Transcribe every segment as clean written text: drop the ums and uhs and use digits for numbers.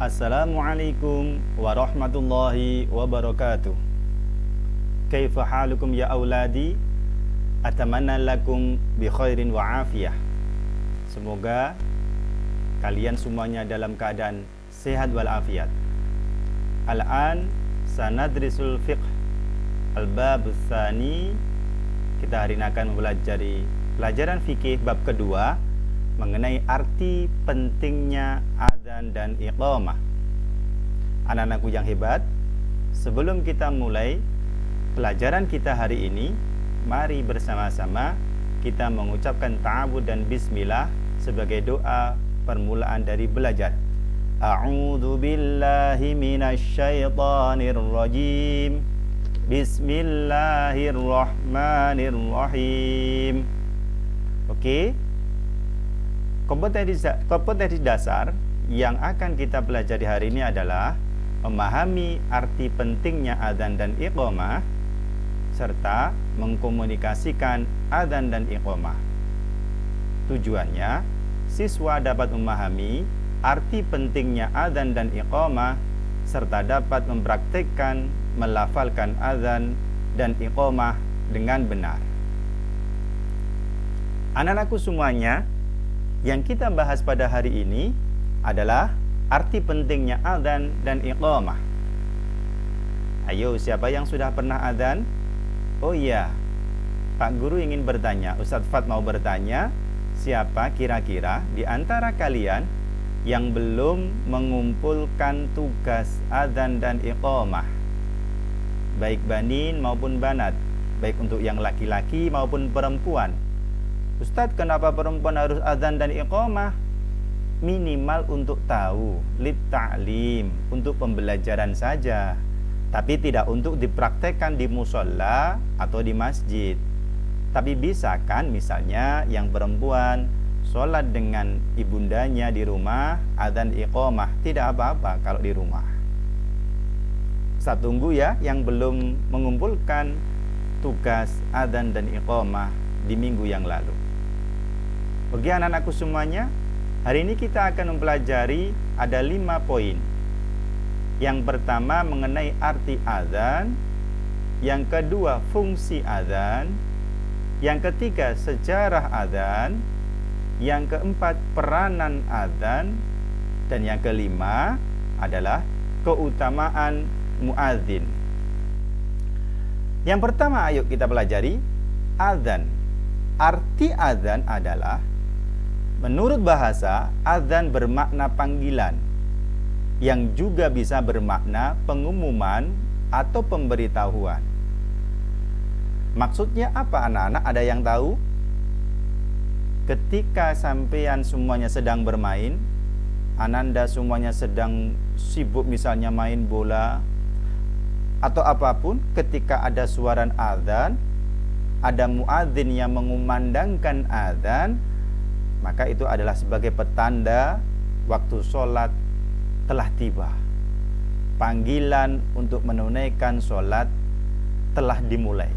Assalamualaikum warahmatullahi wabarakatuh. Kaifa halukum ya auladi? Atamanna lakum bi khairin wa afiyah. Semoga kalian semuanya dalam keadaan sehat wal afiat. Al-an sanadrisul fiqh al-bab tsani. Kita hari ini akan mempelajari pelajaran fikih bab kedua mengenai arti pentingnya adzan dan iqamah. Anak-anakku yang hebat, sebelum kita mulai pelajaran kita hari ini, mari bersama-sama kita mengucapkan ta'awudz dan bismillah sebagai doa permulaan dari belajar. A'udzu billahi minasyaitonir rajim. Bismillahirrahmanirrahim. Oke. Kompetensi dasar yang akan kita pelajari hari ini adalah memahami arti pentingnya adzan dan iqamah serta mengkomunikasikan adzan dan iqamah. Tujuannya, siswa dapat memahami arti pentingnya adzan dan iqamah serta dapat mempraktikkan melafalkan adzan dan iqamah dengan benar. Anak-anakku semuanya, yang kita bahas pada hari ini adalah arti pentingnya adzan dan iqamah. Ayo, siapa yang sudah pernah adzan? Oh iya, Pak Guru ingin bertanya, Ustadz Fat mau bertanya, siapa kira-kira di antara kalian yang belum mengumpulkan tugas adzan dan iqamah? Baik banin maupun banat, baik untuk yang laki-laki maupun perempuan. Ustadz, kenapa perempuan harus adzan dan iqamah? Minimal untuk tahu, lit ta'lim, untuk pembelajaran saja, tapi tidak untuk dipraktekkan di musola atau di masjid. Tapi bisa kan misalnya yang perempuan sholat dengan ibundanya di rumah, adzan iqamah, tidak apa-apa kalau di rumah. Saya tunggu ya yang belum mengumpulkan tugas adzan dan iqamah di minggu yang lalu. Bagi anak-anakku semuanya, hari ini kita akan mempelajari ada 5 poin. Yang pertama mengenai arti adzan, yang kedua fungsi adzan, yang ketiga sejarah adzan, yang keempat peranan adzan, dan yang kelima adalah keutamaan muadzin. Yang pertama ayo kita pelajari adzan. Arti adzan adalah, menurut bahasa, adzan bermakna panggilan yang juga bisa bermakna pengumuman atau pemberitahuan. Maksudnya apa anak-anak? Ada yang tahu? Ketika sampean semuanya sedang bermain, ananda semuanya sedang sibuk misalnya main bola atau apapun, ketika ada suara adzan, ada muadzin yang mengumandangkan adzan, maka itu adalah sebagai petanda waktu sholat telah tiba. Panggilan untuk menunaikan sholat telah dimulai.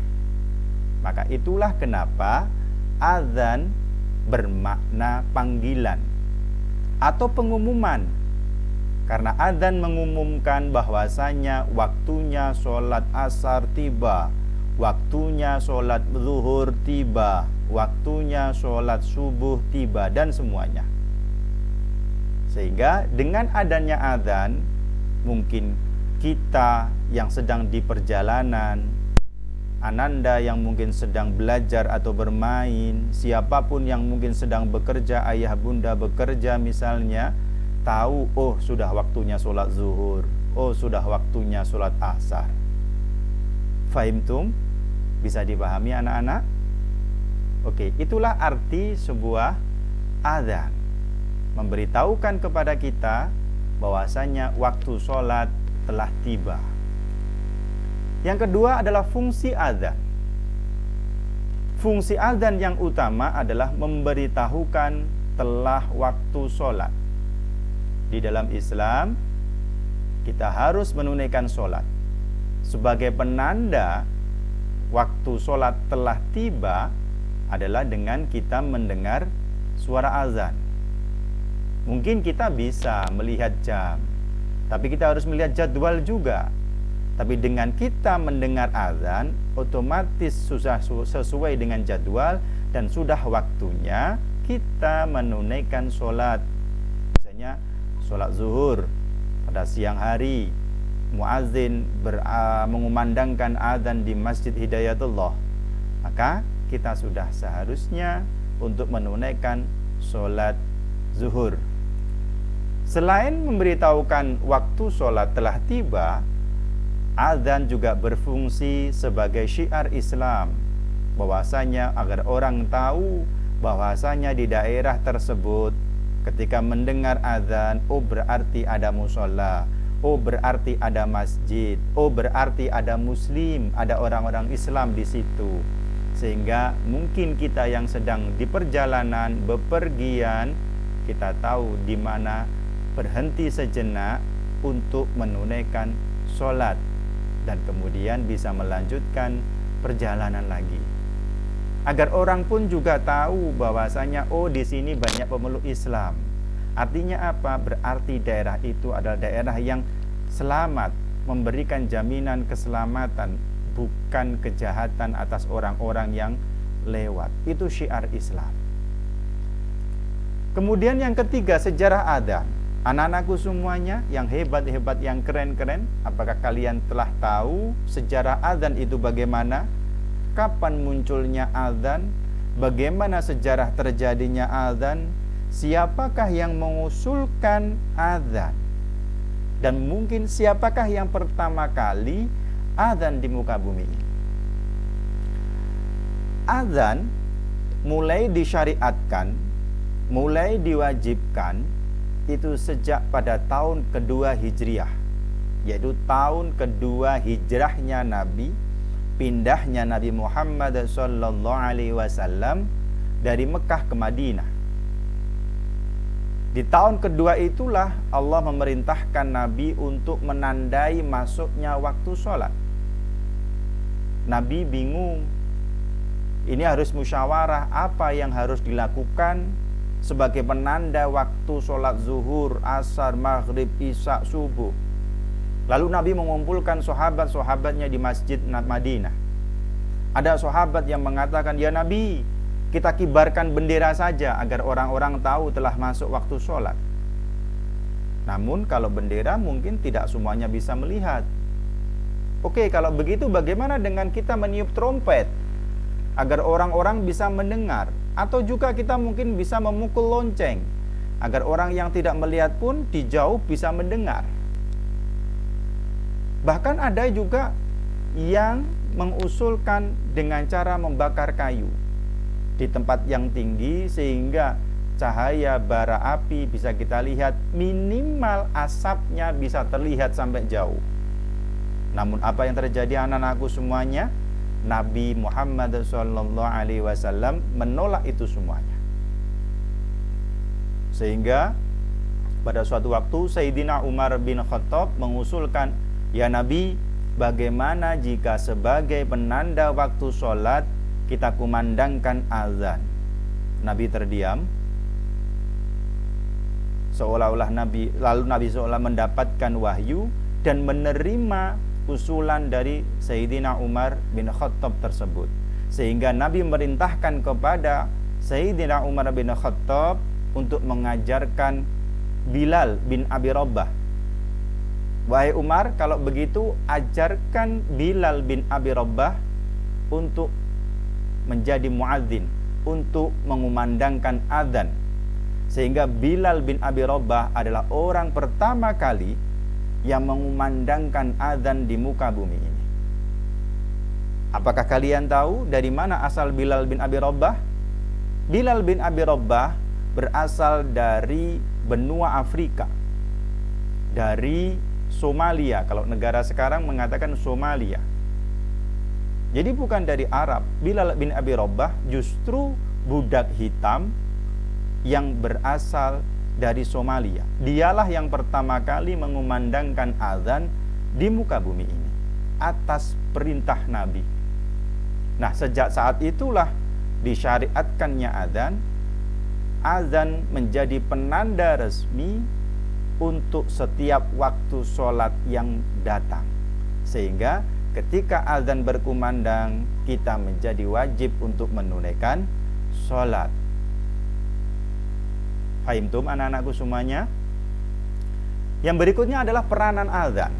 Maka itulah kenapa adzan bermakna panggilan atau pengumuman. Karena adzan mengumumkan bahwasanya waktunya sholat asar tiba, waktunya sholat zuhur tiba, waktunya sholat subuh tiba, dan semuanya. Sehingga dengan adanya adzan, mungkin kita yang sedang di perjalanan, ananda yang mungkin sedang belajar atau bermain, siapapun yang mungkin sedang bekerja, ayah bunda bekerja misalnya, tahu, oh sudah waktunya sholat zuhur, oh sudah waktunya sholat asar. Fahimtum? Bisa dipahami anak-anak? Oke, itulah arti sebuah adzan. Memberitahukan kepada kita bahwasanya waktu sholat telah tiba. Yang kedua adalah fungsi adzan. Fungsi adzan yang utama adalah memberitahukan telah waktu sholat. Di dalam Islam, kita harus menunaikan sholat. Sebagai penanda waktu sholat telah tiba adalah dengan kita mendengar suara azan. Mungkin kita bisa melihat jam, Tapi kita harus melihat jadwal juga. Tapi dengan kita mendengar azan, otomatis sudah sesuai dengan jadwal dan sudah waktunya kita menunaikan sholat. Misalnya sholat zuhur pada siang hari, muazin mengumandangkan azan di Masjid Hidayatullah, maka kita sudah seharusnya untuk menunaikan sholat zuhur. Selain memberitahukan waktu sholat telah tiba, azan juga berfungsi sebagai syiar Islam, bahwasanya agar orang tahu bahwasanya di daerah tersebut ketika mendengar azan, oh berarti ada musola, oh berarti ada masjid, oh berarti ada muslim, ada orang-orang Islam di situ. Sehingga mungkin kita yang sedang di perjalanan, bepergian, kita tahu di mana berhenti sejenak untuk menunaikan sholat dan kemudian bisa melanjutkan perjalanan lagi. Agar orang pun juga tahu bahwasanya oh di sini banyak pemeluk Islam. Artinya apa? Berarti daerah itu adalah daerah yang selamat, memberikan jaminan keselamatan, bukan kejahatan atas orang-orang yang lewat. Itu syiar Islam. Kemudian yang ketiga, sejarah adzan. Anak-anakku semuanya yang hebat-hebat, yang keren-keren, apakah kalian telah tahu sejarah adzan itu bagaimana? Kapan munculnya adzan? Bagaimana sejarah terjadinya adzan? Siapakah yang mengusulkan adzan? Dan mungkin siapakah yang pertama kali adzan di muka bumi ini? Adzan mulai disyariatkan, mulai diwajibkan itu sejak pada tahun kedua Hijriah, yaitu tahun kedua hijrahnya Nabi, pindahnya Nabi Muhammad SAW dari Mekah ke Madinah. Di tahun kedua itulah Allah memerintahkan Nabi untuk menandai masuknya waktu sholat. Nabi bingung, ini harus musyawarah apa yang harus dilakukan sebagai penanda waktu sholat zuhur, asar, maghrib, isya, subuh. Lalu Nabi mengumpulkan sahabat-sahabatnya di Masjid Madinah. Ada sahabat yang mengatakan, ya Nabi, kita kibarkan bendera saja agar orang-orang tahu telah masuk waktu sholat. Namun kalau bendera mungkin tidak semuanya bisa melihat. Oke, kalau begitu bagaimana dengan kita meniup trompet agar orang-orang bisa mendengar? Atau juga kita mungkin bisa memukul lonceng agar orang yang tidak melihat pun di jauh bisa mendengar. Bahkan ada juga yang mengusulkan dengan cara membakar kayu di tempat yang tinggi sehingga cahaya bara api bisa kita lihat, minimal asapnya bisa terlihat sampai jauh. Namun apa yang terjadi anak-anakku semuanya? Nabi Muhammad SAW menolak itu semuanya. Sehingga pada suatu waktu Sayyidina Umar bin Khattab mengusulkan, ya Nabi, bagaimana jika sebagai penanda waktu sholat kita kumandangkan azan? Nabi terdiam, seolah-olah lalu Nabi seolah mendapatkan wahyu dan menerima usulan dari Sayyidina Umar bin Khattab tersebut. Sehingga Nabi merintahkan kepada Sayyidina Umar bin Khattab untuk mengajarkan Bilal bin Abi Rabah. Wahai Umar, kalau begitu ajarkan Bilal bin Abi Rabah untuk menjadi muadzin, untuk mengumandangkan adzan. Sehingga Bilal bin Abi Rabah adalah orang pertama kali yang mengumandangkan adzan di muka bumi ini. Apakah kalian tahu dari mana asal Bilal bin Abi Rabah? Bilal bin Abi Rabah berasal dari benua Afrika, dari Somalia. Kalau negara sekarang mengatakan Somalia. Jadi bukan dari Arab. Bilal bin Abi Rabah justru budak hitam yang berasal dari Somalia. Dialah yang pertama kali mengumandangkan azan di muka bumi ini atas perintah Nabi. Nah, sejak saat itulah disyariatkannya azan. Azan menjadi penanda resmi untuk setiap waktu sholat yang datang. Sehingga ketika azan berkumandang, kita menjadi wajib untuk menunaikan sholat. Fahimtum anak-anakku semuanya? Yang berikutnya adalah peranan azan.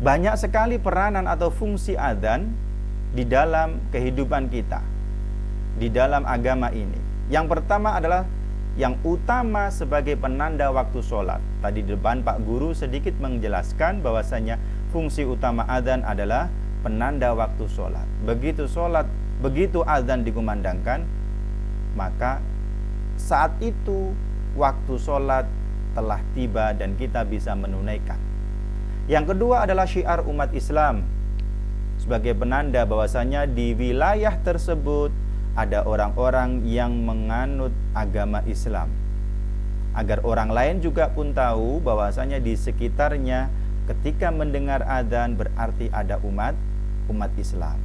Banyak sekali peranan atau fungsi azan di dalam kehidupan kita, di dalam agama ini. Yang pertama adalah yang utama sebagai penanda waktu sholat. Tadi di depan Pak Guru sedikit menjelaskan bahwasanya fungsi utama azan adalah penanda waktu sholat. Begitu azan dikumandangkan, maka saat itu waktu sholat telah tiba dan kita bisa menunaikan. Yang kedua adalah syiar umat Islam, sebagai penanda bahwasanya di wilayah tersebut ada orang-orang yang menganut agama Islam, agar orang lain juga pun tahu bahwasanya di sekitarnya ketika mendengar adzan berarti ada umat Islam.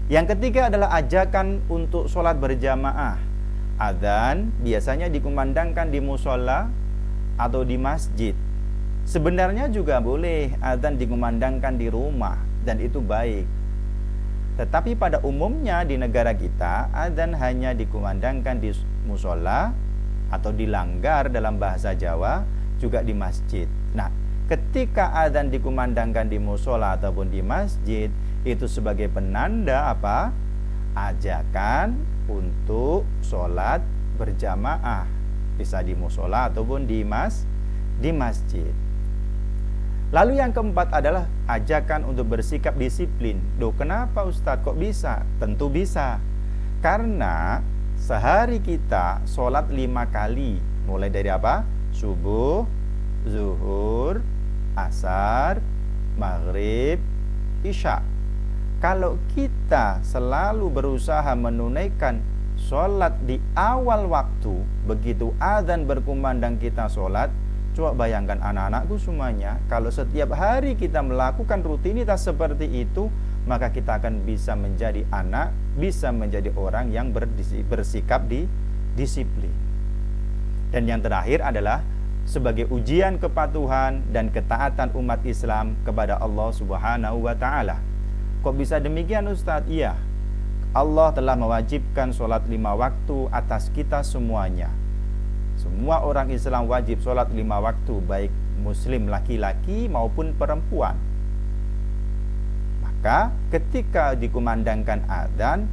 Yang ketiga adalah ajakan untuk sholat berjamaah. Adzan biasanya dikumandangkan di musola atau di masjid. Sebenarnya juga boleh adzan dikumandangkan di rumah dan itu baik. Tetapi pada umumnya di negara kita adzan hanya dikumandangkan di musola atau dilanggar dalam bahasa Jawa juga di masjid. Nah, ketika adzan dikumandangkan di musola ataupun di masjid, itu sebagai penanda apa? Ajakan untuk sholat berjamaah, bisa di musola ataupun di masjid. Lalu yang keempat adalah ajakan untuk bersikap disiplin. Loh, kenapa Ustadz kok bisa? Tentu bisa. Karena sehari kita sholat 5 kali. Mulai dari apa? Subuh, zuhur, asar, maghrib, isya. Kalau kita selalu berusaha menunaikan sholat di awal waktu, begitu azan berkumandang kita sholat, coba bayangkan anak-anakku semuanya, kalau setiap hari kita melakukan rutinitas seperti itu, maka kita akan bisa menjadi anak, bisa menjadi orang yang bersikap disiplin. Dan yang terakhir adalah sebagai ujian kepatuhan dan ketaatan umat Islam kepada Allah Subhanahu wa Ta'ala. Kok bisa demikian Ustadz? Iya, Allah telah mewajibkan sholat 5 waktu atas kita semuanya. Semua orang Islam wajib sholat 5 waktu, baik muslim laki-laki maupun perempuan. Maka ketika dikumandangkan adzan,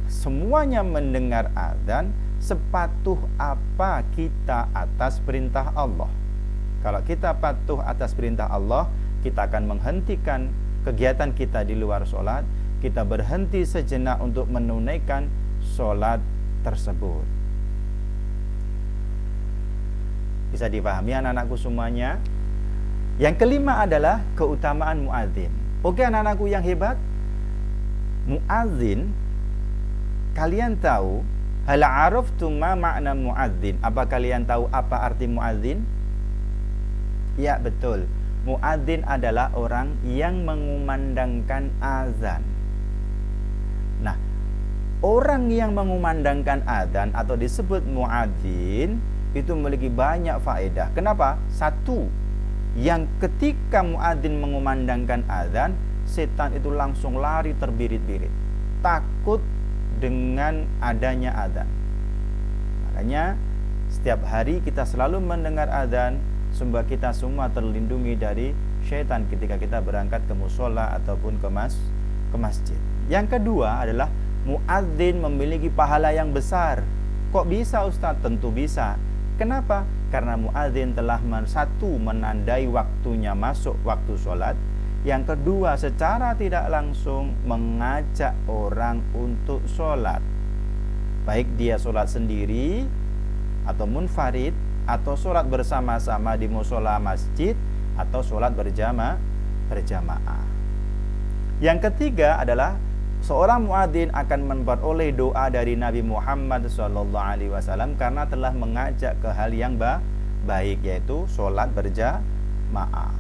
semuanya mendengar adzan, sepatuh apa kita atas perintah Allah. Kalau kita patuh atas perintah Allah, kita akan menghentikan kegiatan kita di luar sholat, kita berhenti sejenak untuk menunaikan sholat tersebut. Bisa dipahami anak-anakku semuanya? Yang kelima adalah keutamaan muadzin. Oke anak-anakku yang hebat, muadzin, kalian tahu, hal araftum ma makna muadzin? Apa kalian tahu apa arti muadzin? Ya, betul. Muadzin adalah orang yang mengumandangkan azan. Nah, orang yang mengumandangkan azan atau disebut muadzin itu memiliki banyak faedah. Kenapa? Satu, yang ketika muadzin mengumandangkan azan, setan itu langsung lari terbirit-birit, takut dengan adanya azan. Makanya setiap hari kita selalu mendengar azan, sehingga kita semua terlindungi dari syaitan ketika kita berangkat ke musola ataupun ke masjid. Yang kedua adalah muadzin memiliki pahala yang besar. Kok bisa Ustadz? Tentu bisa. Kenapa? Karena muadzin telah menandai waktunya masuk waktu sholat. Yang kedua, secara tidak langsung mengajak orang untuk sholat, baik dia sholat sendiri atau munfarid, atau sholat bersama-sama di musola masjid, atau sholat berjamaah. Yang ketiga adalah seorang muadzin akan memperoleh doa dari Nabi Muhammad SAW karena telah mengajak ke hal yang baik, yaitu sholat berjamaah.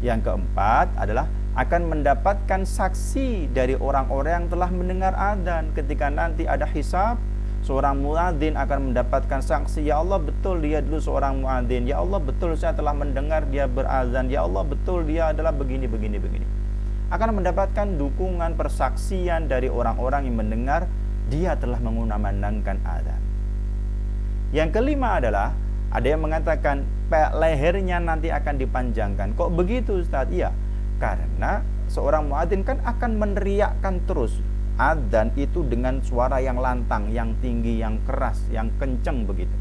Yang keempat adalah akan mendapatkan saksi dari orang-orang yang telah mendengar adzan ketika nanti ada hisab. Seorang muadzin akan mendapatkan sanksi, ya Allah betul dia dulu seorang muadzin, ya Allah betul saya telah mendengar dia berazan, ya Allah betul dia adalah begini. Akan mendapatkan dukungan persaksian dari orang-orang yang mendengar dia telah mengumandangkan azan. Yang kelima adalah ada yang mengatakan lehernya nanti akan dipanjangkan. Kok begitu Ustaz? Iya, karena seorang muadzin kan akan meneriakkan terus adzan itu dengan suara yang lantang, yang tinggi, yang keras, yang kencang begitu.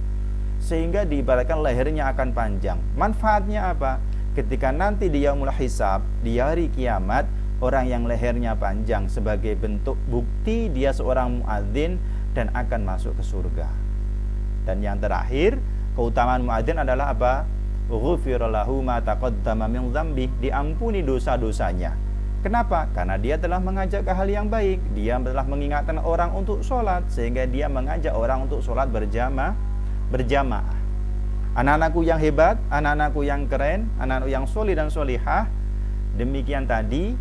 Sehingga diibaratkan lehernya akan panjang. Manfaatnya apa? Ketika nanti di yaumul hisab, di hari kiamat, orang yang lehernya panjang sebagai bentuk bukti dia seorang muadzin dan akan masuk ke surga. Dan yang terakhir, keutamaan muadzin adalah apa? Ghufira lahu ma taqaddama min dzambi, diampuni dosa-dosanya. Kenapa? Karena dia telah mengajak ke hal yang baik. Dia telah mengingatkan orang untuk sholat, sehingga dia mengajak orang untuk sholat berjamaah. Anak-anakku yang hebat, anak-anakku yang keren, anak-anakku yang solih dan solihah. Demikian tadi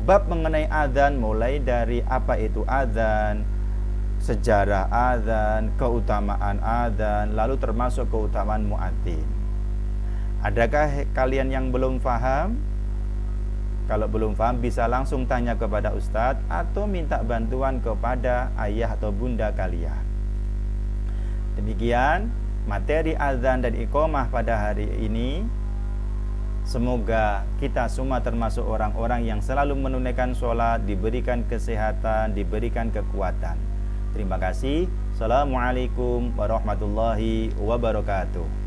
bab mengenai adzan, mulai dari apa itu adzan, sejarah adzan, keutamaan adzan, lalu termasuk keutamaan muadzin. Adakah kalian yang belum paham? Kalau belum paham bisa langsung tanya kepada Ustadz atau minta bantuan kepada ayah atau bunda kalian. Demikian materi azan dan iqamah pada hari ini. Semoga kita semua termasuk orang-orang yang selalu menunaikan sholat, diberikan kesehatan, diberikan kekuatan. Terima kasih. Assalamualaikum warahmatullahi wabarakatuh.